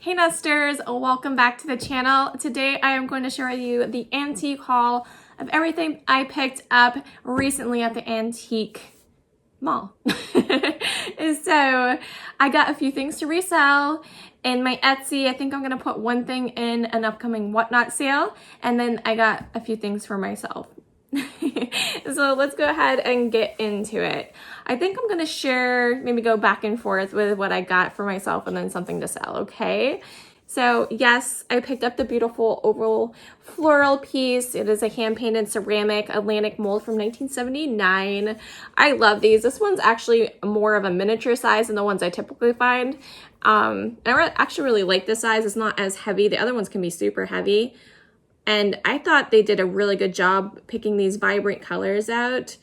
Hey Nesters, welcome back to the channel. Today I am going to show you the antique haul of everything I picked up recently at the antique mall. So I got a few things to resell in my Etsy. I think I'm going to put one thing in an upcoming whatnot sale, and then I got a few things for myself. So let's go ahead and get into it. I think I'm gonna share, maybe go back and forth with what I got for myself and then something to sell, okay? So yes, I picked up the beautiful oval floral piece. It is a hand-painted ceramic Atlantic mold from 1979. I love these. This one's actually more of a miniature size than the ones I typically find. Actually really like this size. It's not as heavy. The other ones can be super heavy. And I thought they did a really good job picking these vibrant colors out.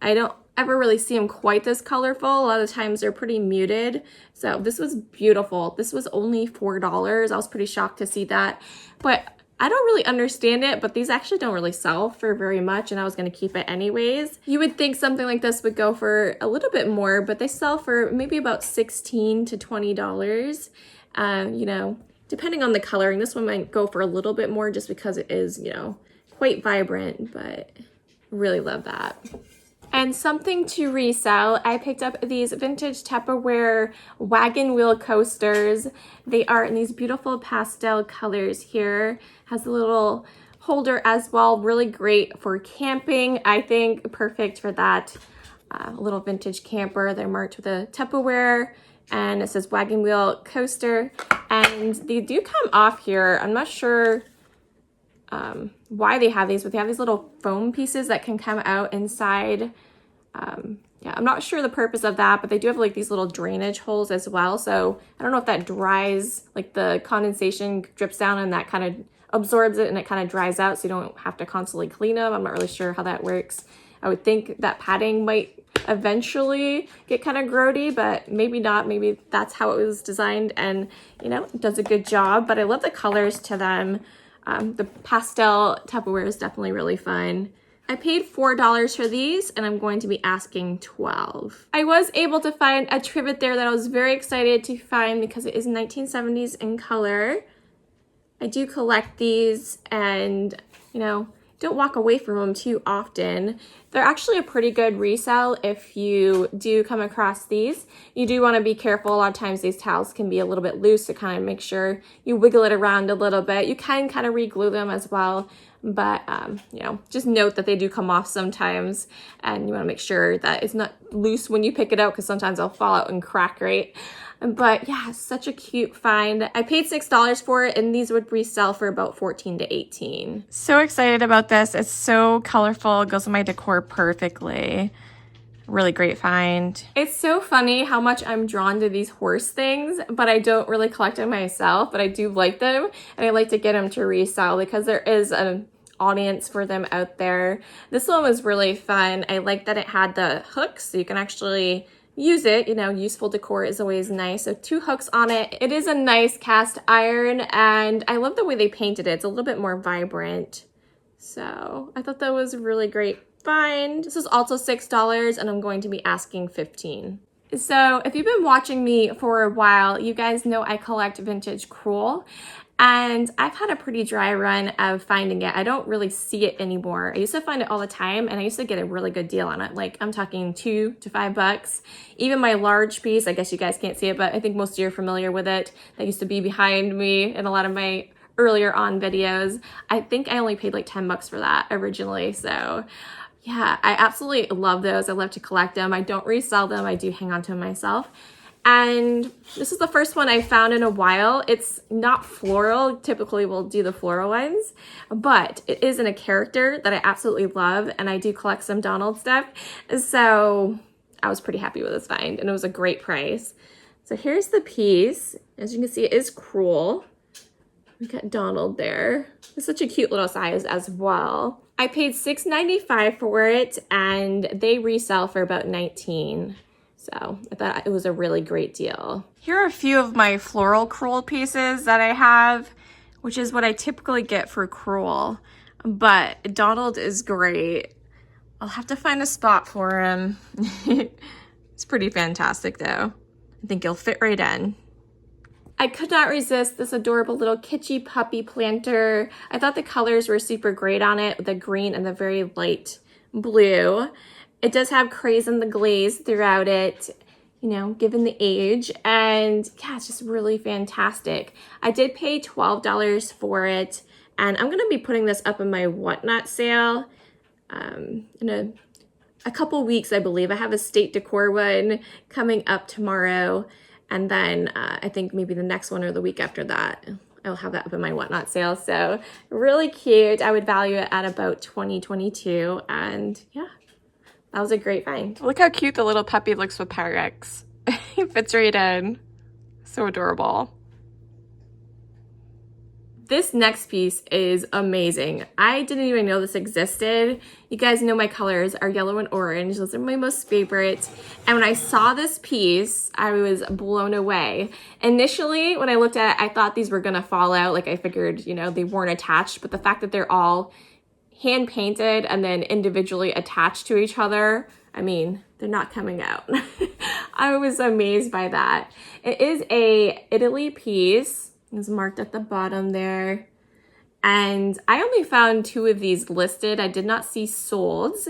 I don't ever really see them quite this colorful. A lot of times they're pretty muted. So this was beautiful. This was only $4. I was pretty shocked to see that. But I don't really understand it, but these actually don't really sell for very much, and I was going to keep it anyways. You would think something like this would go for a little bit more, but they sell for maybe about $16 to $20. You know, depending on the coloring. This one might go for a little bit more just because it is, you know, quite vibrant, but really love that. And something to resell, I picked up these vintage Tupperware Wagon wheel coasters. They are in these beautiful pastel colors here. Has a little holder as well, really great for camping. I think perfect for that little vintage camper. They're marked with a Tupperware, and it says Wagon wheel coaster, and they do come off here. I'm not sure why they have these, but they have these little foam pieces that can come out inside. Yeah, I'm not sure the purpose of that, but they do have like these little drainage holes as well. So I don't know if that dries, like the condensation drips down and that kind of absorbs it and it kind of dries out, so you don't have to constantly clean them. I'm not really sure how that works. I would think that padding might eventually get kind of grody, but maybe not. Maybe that's how it was designed, and you know, it does a good job. But I love the colors to them. The pastel Tupperware is definitely really fun. I paid $4 for these, and I'm going to be asking $12. I was able to find a Trivet there that I was very excited to find because it is 1970s in color. I do collect these, and you know, don't walk away from them too often. They're actually a pretty good resell if you do come across these. You do want to be careful. A lot of times these towels can be a little bit loose, to kind of make sure you wiggle it around a little bit. You can kind of re-glue them as well, but you know, just note that they do come off sometimes, and you want to make sure that it's not loose when you pick it out, because sometimes they'll fall out and crack, right? But yeah, such a cute find. I paid $6 for it, and these would resell for about $14 to $18. So excited about this. It's so colorful. It goes with my decor perfectly. Really great find. It's so funny how much I'm drawn to these horse things, but I don't really collect them myself, but I do like them, and I like to get them to resell because there is an audience for them out there. This one was really fun. I like that it had the hooks, so you can actually use it. You know, useful decor is always nice. So 2 hooks on it. It is a nice cast iron, and I love the way they painted it. It's a little bit more vibrant. So I thought that was a really great find. This is also $6, and I'm going to be asking $15. So if you've been watching me for a while, you guys know I collect vintage crewel. And I've had a pretty dry run of finding it. I don't really see it anymore. I used to find it all the time, and I used to get a really good deal on it. Like, I'm talking $2 to $5. Even my large piece, I guess you guys can't see it, but I think most of you are familiar with it. That used to be behind me in a lot of my earlier on videos. I think I only paid like $10 for that originally. So yeah, I absolutely love those. I love to collect them. I don't resell them. I do hang on to them myself. And this is the first one I found in a while. It's not floral. Typically we'll do the floral ones, but it is in a character that I absolutely love, and I do collect some Donald stuff. So I was pretty happy with this find, and it was a great price. So here's the piece. As you can see, it is crewel. We got Donald there. It's such a cute little size as well. I paid $6.95 for it, and they resell for about $19. So I thought it was a really great deal. Here are a few of my floral crewel pieces that I have, which is what I typically get for crewel. But Donald is great. I'll have to find a spot for him. It's pretty fantastic though. I think he'll fit right in. I could not resist this adorable little kitschy puppy planter. I thought the colors were super great on it, the green and the very light blue. It does have craze in the glaze throughout it, you know, given the age, and yeah, it's just really fantastic. I did pay $12 for it, and I'm gonna be putting this up in my whatnot sale in a couple weeks, I believe. I have a state decor one coming up tomorrow, and then I think maybe the next one or the week after that, I'll have that up in my whatnot sale. So really cute. I would value it at about $20-22, and yeah, that was a great find. Look how cute the little puppy looks with Pyrex. He fits right in. So adorable. This next piece is amazing. I didn't even know this existed. You guys know my colors are yellow and orange. Those are my most favorite. And when I saw this piece, I was blown away. Initially, when I looked at it, I thought these were gonna fall out. Like I figured, you know, they weren't attached, but the fact that they're all hand painted and then individually attached to each other, I mean, they're not coming out. I was amazed by that. It is a Italy piece. It's marked at the bottom there. And I only found 2 of these listed. I did not see solds,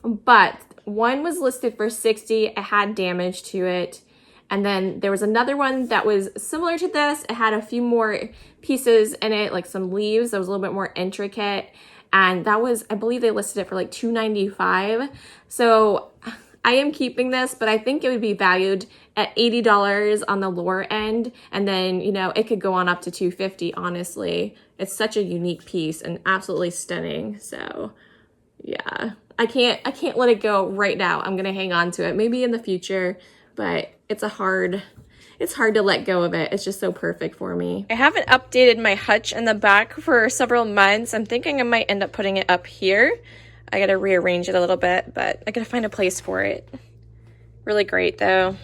but one was listed for $60. It had damage to it. And then there was another one that was similar to this. It had a few more pieces in it, like some leaves that was a little bit more intricate. And that was, I believe they listed it for like $2.95. So I am keeping this, but I think it would be valued at $80 on the lower end. And then, you know, it could go on up to $250, honestly. It's such a unique piece and absolutely stunning. So yeah, I can't let it go right now. I'm gonna hang on to it, maybe in the future, but it's hard to let go of it. It's just so perfect for me. I haven't updated my hutch in the back for several months. I'm thinking I might end up putting it up here. I gotta rearrange it a little bit, but I gotta find a place for it. Really great though.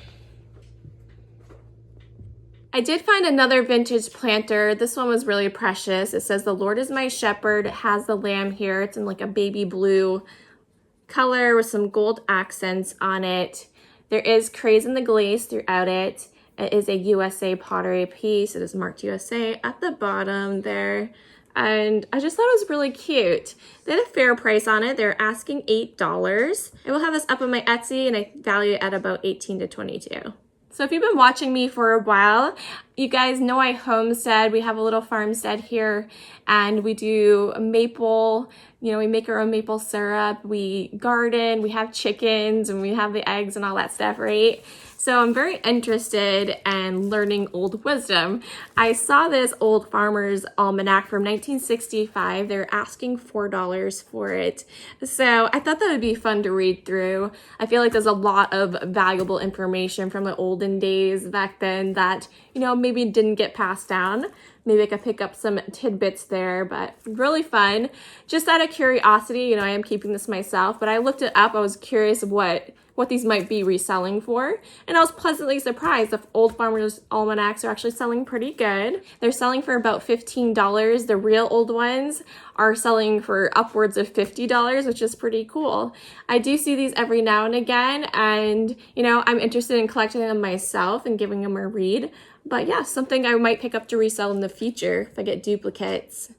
I did find another vintage planter. This one was really precious. It says, "The Lord is my shepherd." It has the lamb here. It's in like a baby blue color with some gold accents on it. There is craze in the glaze throughout it. It is a USA pottery piece. It is marked USA at the bottom there. And I just thought it was really cute. They had a fair price on it. They're asking $8. I will have this up on my Etsy, and I value it at about $18-22. So if you've been watching me for a while, you guys know I homestead. We have a little farmstead here, and we do maple, you know, we make our own maple syrup, we garden, we have chickens, and we have the eggs and all that stuff, right? So I'm very interested in learning old wisdom. I saw this old Farmer's Almanac from 1965. They're asking $4 for it. So I thought that would be fun to read through. I feel like there's a lot of valuable information from the olden days back then that, you know, maybe didn't get passed down. Maybe I could pick up some tidbits there, but really fun. Just out of curiosity, you know, I am keeping this myself, but I looked it up. I was curious what these might be reselling for, and I was pleasantly surprised. The old Farmer's Almanacs are actually selling pretty good. They're selling for about $15. The real old ones are selling for upwards of $50, which is pretty cool. I do see these every now and again, and you know, I'm interested in collecting them myself and giving them a read. But yeah, something I might pick up to resell in the future if I get duplicates.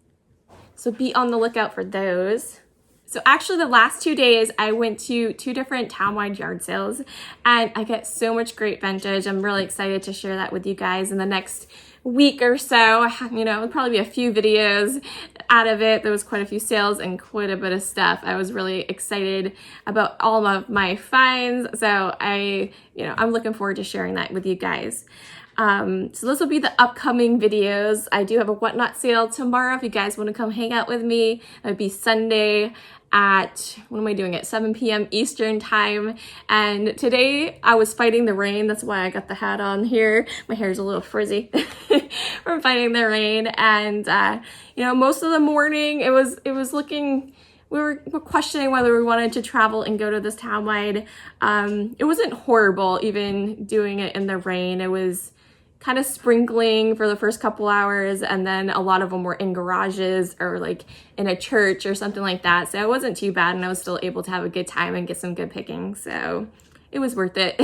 So be on the lookout for those. So actually the last 2 days I went to 2 different town-wide yard sales, and I get so much great vintage. I'm really excited to share that with you guys in the next week or so. You know, it'll probably be a few videos out of it. There was quite a few sales and quite a bit of stuff. I was really excited about all of my finds. So I'm looking forward to sharing that with you guys. So this will be the upcoming videos. I do have a whatnot sale tomorrow if you guys want to come hang out with me. It would be Sunday at, what am I doing, at 7 p.m. Eastern time. And today I was fighting the rain. That's why I got the hat on here. My hair is a little frizzy from fighting the rain. And, you know, most of the morning it was looking, we were questioning whether we wanted to travel and go to this townwide. It wasn't horrible even doing it in the rain. It was kind of sprinkling for the first couple hours, and then a lot of them were in garages or like in a church or something like that. So it wasn't too bad, and I was still able to have a good time and get some good picking. So it was worth it.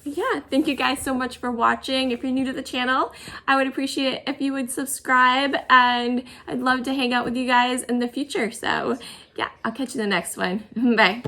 Yeah, thank you guys so much for watching. If you're new to the channel, I would appreciate it if you would subscribe, and I'd love to hang out with you guys in the future. So yeah, I'll catch you in the next one. Bye.